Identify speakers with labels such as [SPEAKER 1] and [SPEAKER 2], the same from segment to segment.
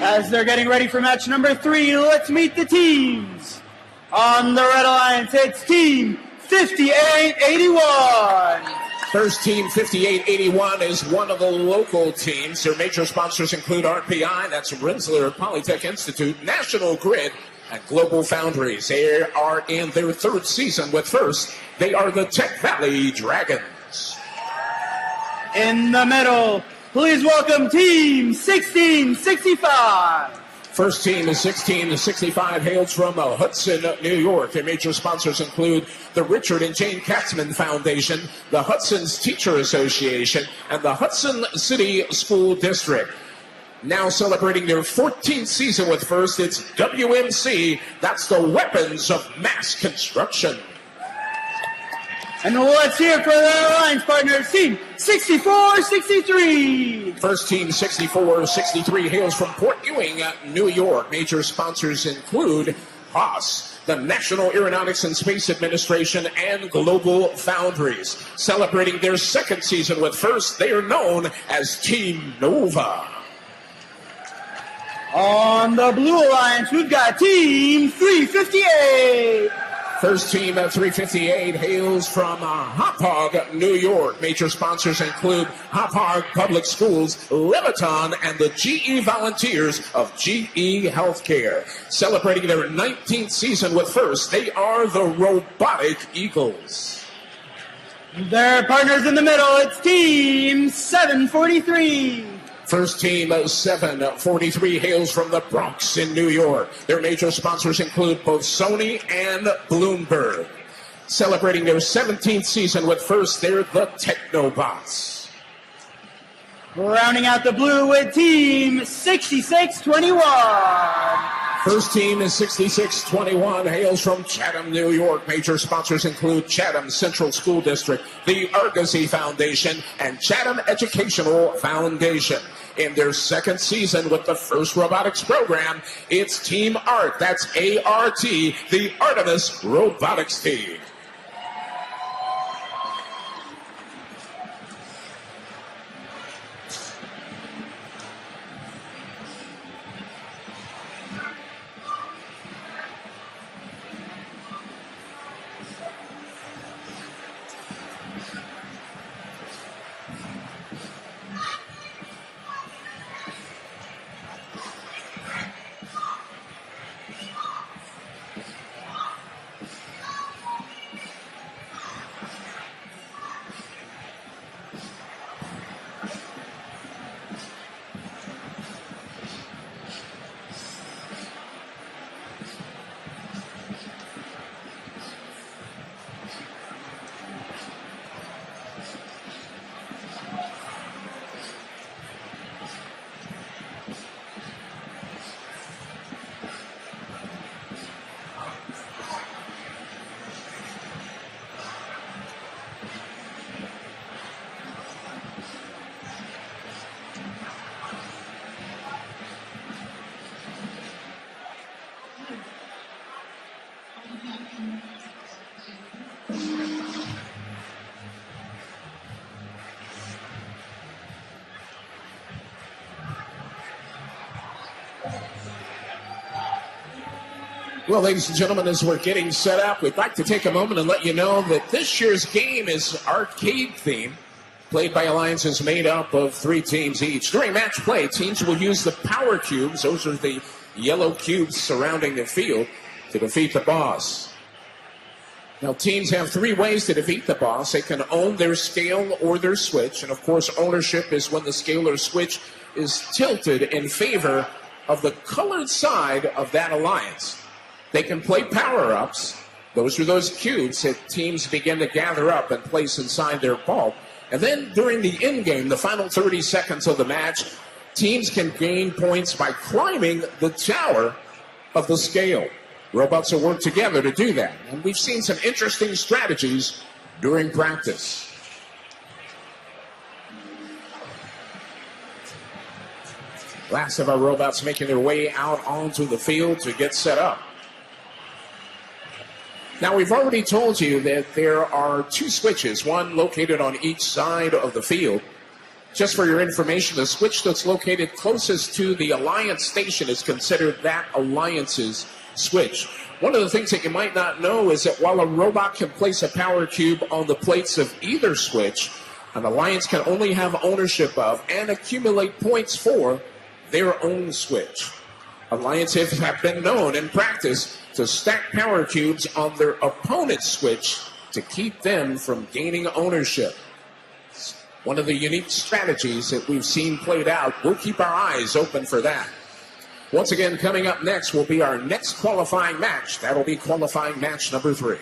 [SPEAKER 1] As they're getting ready for match number 3, let's meet the teams. On the Red Alliance, it's Team 5881.
[SPEAKER 2] First Team 5881 is one of the local teams. Their major sponsors include RPI, that's Rensselaer Polytech Institute, National Grid, and Global Foundries. They are in their third season with First. They are the Tech Valley Dragons.
[SPEAKER 1] In the middle, please welcome Team 1665.
[SPEAKER 2] First Team is 1665, hails from Hudson, New York. Their major sponsors include the Richard and Jane Katzman Foundation, the Hudson's Teacher Association, and the Hudson City School District. Now celebrating their 14th season with First, it's WMC. That's the Weapons of Mass Construction.
[SPEAKER 1] And let's hear for their alliance partners, Team 6463.
[SPEAKER 2] First Team 6463 hails from Port Ewing, New York. Major sponsors include Haas, the National Aeronautics and Space Administration, and Global Foundries. Celebrating their second season with First, they are known as Team Nova.
[SPEAKER 1] On the Blue Alliance, we've got Team 358.
[SPEAKER 2] First Team 358 hails from Hauppauge, New York. Major sponsors include Hauppauge Public Schools, Leviton, and the GE Volunteers of GE Healthcare. Celebrating their 19th season with First, they are the Robotic Eagles.
[SPEAKER 1] Their partners in the middle, it's Team 743.
[SPEAKER 2] First Team 743 hails from the Bronx in New York. Their major sponsors include both Sony and Bloomberg. Celebrating their 17th season with First, they're the Technobots.
[SPEAKER 1] Rounding out the blue with Team 6621.
[SPEAKER 2] First Team is 6621, hails from Chatham, New York. Major sponsors include Chatham Central School District, the Argosy Foundation, and Chatham Educational Foundation. In their second season with the First Robotics program, it's Team ART, that's A-R-T, the Artemis Robotics Team. Well, ladies and gentlemen, as we're getting set up, we'd like to take a moment and let you know that this year's game is arcade themed. Played by alliances made up of 3 teams each. During match play, teams will use the power cubes, those are the yellow cubes surrounding the field, to defeat the boss. Now, teams have 3 ways to defeat the boss. They can own their scale or their switch, and of course, ownership is when the scale or switch is tilted in favor of the colored side of that alliance. They can play power-ups. Those are those cubes that teams begin to gather up and place inside their bulb. And then during the end game, the final 30 seconds of the match, teams can gain points by climbing the tower of the scale. Robots will work together to do that. And we've seen some interesting strategies during practice. Last of our robots making their way out onto the field to get set up. Now, we've already told you that there are 2 switches, one located on each side of the field. Just for your information, the switch that's located closest to the Alliance station is considered that Alliance's switch. One of the things that you might not know is that while a robot can place a power cube on the plates of either switch, an Alliance can only have ownership of and accumulate points for their own switch. Alliances have been known in practice to stack power cubes on their opponent's switch to keep them from gaining ownership. One of the unique strategies that we've seen played out. We'll keep our eyes open for that. Once again, coming up next will be our next qualifying match. That'll be qualifying match number 3.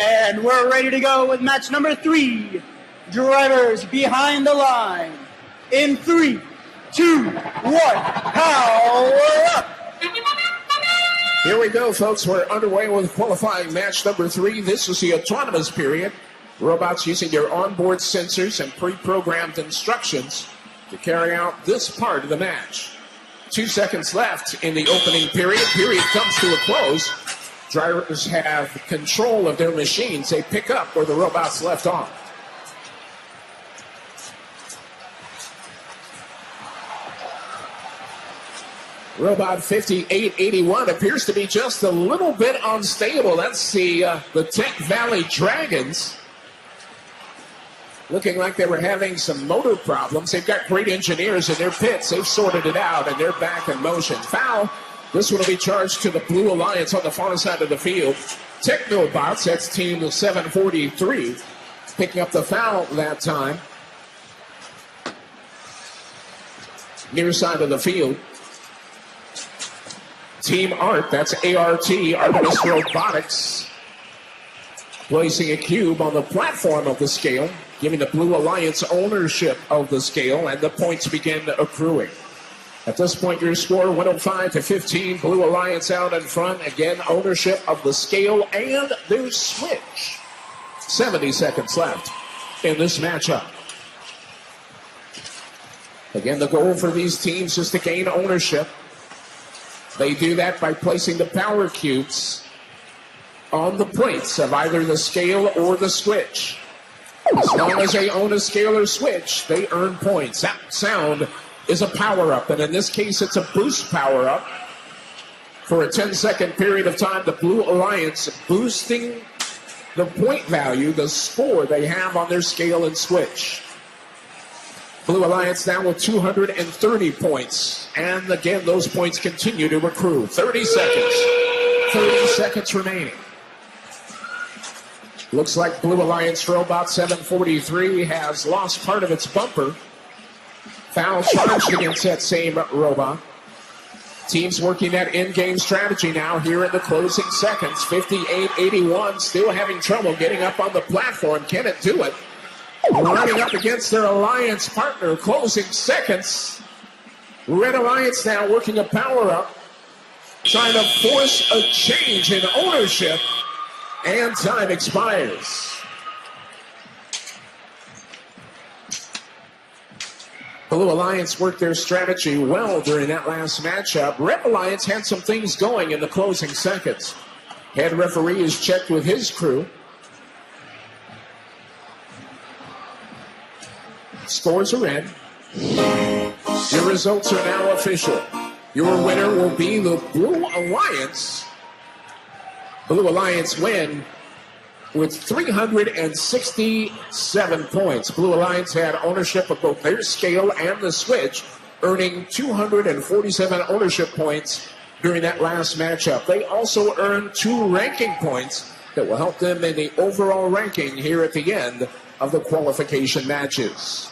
[SPEAKER 1] And we're ready to go with match number 3. Drivers behind the line. In 3, 2, 1, power up!
[SPEAKER 2] Here we go, folks. We're underway with qualifying match number 3. This is the autonomous period. Robots using their onboard sensors and pre-programmed instructions to carry out this part of the match. 2 seconds left in the opening period. Period comes to a close. Drivers have control of their machines. They pick up where the robots left off. Robot 5881 appears to be just a little bit unstable. That's the Tech Valley Dragons. Looking like they were having some motor problems. They've got great engineers in their pits. They've sorted it out, and they're back in motion. Foul. This one will be charged to the Blue Alliance on the far side of the field. Technobots, that's team 743, picking up the foul that time. Near side of the field. Team Art, that's ART, Artemis Robotics, placing a cube on the platform of the scale, giving the Blue Alliance ownership of the scale, and the points begin accruing. At this point, your score 105-15. Blue Alliance out in front. Again, ownership of the scale and their switch. 70 seconds left in this matchup. Again, the goal for these teams is to gain ownership. They do that by placing the power cubes on the plates of either the scale or the switch. As long as they own a scale or switch, they earn points. That sound is a power-up, and in this case, it's a boost power-up. For a 10-second period of time, the Blue Alliance boosting the point value, the score they have on their scale and switch. Blue Alliance now with 230 points, and again, those points continue to accrue. 30 seconds. 30 seconds remaining. Looks like Blue Alliance Robot 743 has lost part of its bumper. Foul charged against that same robot. Teams working that in-game strategy now here in the closing seconds. 58-81, still having trouble getting up on the platform. Can it do it? Running up against their Alliance partner. Closing seconds. Red Alliance now working a power-up. Trying to force a change in ownership. And time expires. Blue Alliance worked their strategy well during that last matchup. Red Alliance had some things going in the closing seconds. Head referee is checked with his crew. Scores are in. Your results are now official. Your winner will be the Blue Alliance. Blue Alliance win with 367 points. Blue Alliance had ownership of both their scale and the switch, earning 247 ownership points during that last matchup. They also earned 2 ranking points that will help them in the overall ranking here at the end of the qualification matches.